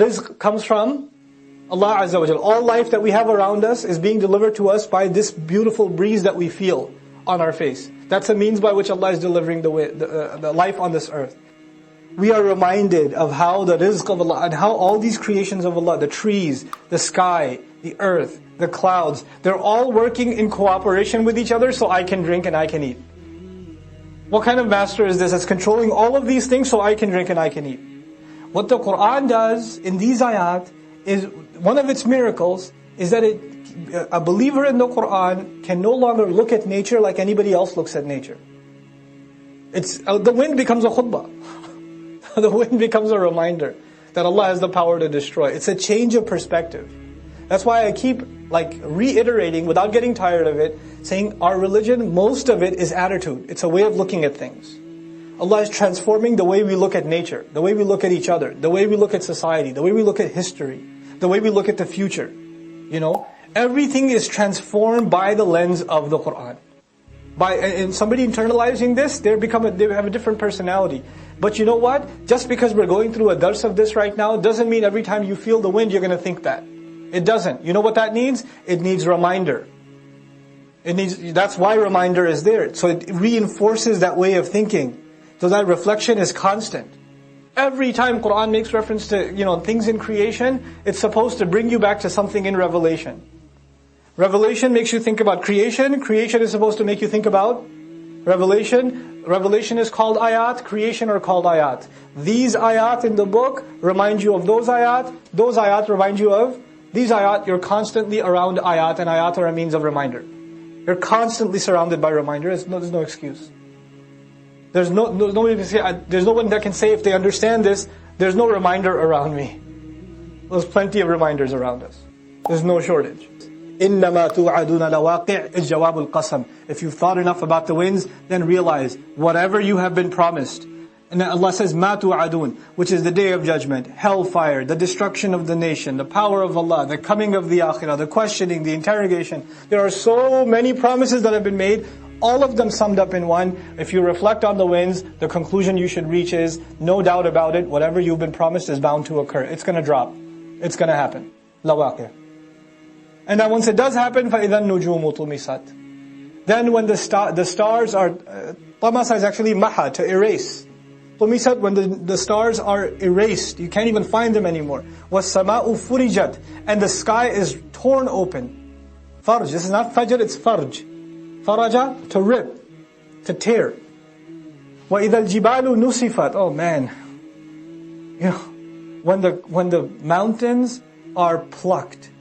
Rizq comes from Allah Azza wa Jal. All life that we have around us is being delivered to us by this beautiful breeze that we feel on our face. That's a means by which Allah is delivering the life on this earth. We are reminded of how the rizq of Allah and how all these creations of Allah, the trees, the sky, the earth, the clouds, they're all working in cooperation with each other so I can drink and I can eat. What kind of master is this that's controlling all of these things so I can drink and I can eat? What the Qur'an does in these ayat is, one of its miracles is that a believer in the Qur'an can no longer look at nature like anybody else looks at nature. The wind becomes a khutbah. The wind becomes a reminder that Allah has the power to destroy. It's a change of perspective. That's why I keep reiterating, without getting tired of it, saying our religion, most of it is attitude. It's a way of looking at things. Allah is transforming the way we look at nature, the way we look at each other, the way we look at society, the way we look at history, the way we look at the future. Everything is transformed by the lens of the Qur'an. And somebody internalizing this, they have a different personality. But you know what? Just because we're going through a dars of this right now, doesn't mean every time you feel the wind, you're going to think that. It doesn't. You know what that needs? It needs reminder. That's why reminder is there. So it reinforces that way of thinking. So that reflection is constant. Every time Qur'an makes reference to, things in creation, it's supposed to bring you back to something in Revelation. Revelation makes you think about creation. Creation is supposed to make you think about Revelation. Revelation is called ayat. Creation are called ayat. These ayat in the book remind you of those ayat. Those ayat remind you of these ayat. You're constantly around ayat, and ayat are a means of reminder. You're constantly surrounded by reminders. There's no excuse. There's no one that can say if they understand this, there's no reminder around me. There's plenty of reminders around us. There's no shortage. إِنَّمَا تُوعَدُونَ لَوَاقِعْ is jawab al-qasam. If you've thought enough about the winds, then realize whatever you have been promised. And then Allah says, مَا تُوعَدُونَ, which is the day of judgment, hellfire, the destruction of the nation, the power of Allah, the coming of the akhirah, the questioning, the interrogation. There are so many promises that have been made, all of them summed up in one. If you reflect on the winds, the conclusion you should reach is, no doubt about it, whatever you've been promised is bound to occur. It's going to drop. It's going to happen. لَوَاقِعْ. And then once it does happen, فَإِذَا النُّجُومُ طُمِسَتْ. Then when the stars are, طَمَسَ is actually maha, to erase. طُمِسَتْ, when the stars are erased, you can't even find them anymore. وَالسَّمَاءُ فُرِجَتْ, and the sky is torn open. Farj, this is not fajr, it's farj. Faraja, to rip, to tear. وَإِذَا الْجِبَالُ نُسِفَتْ. Oh man, when the mountains are plucked.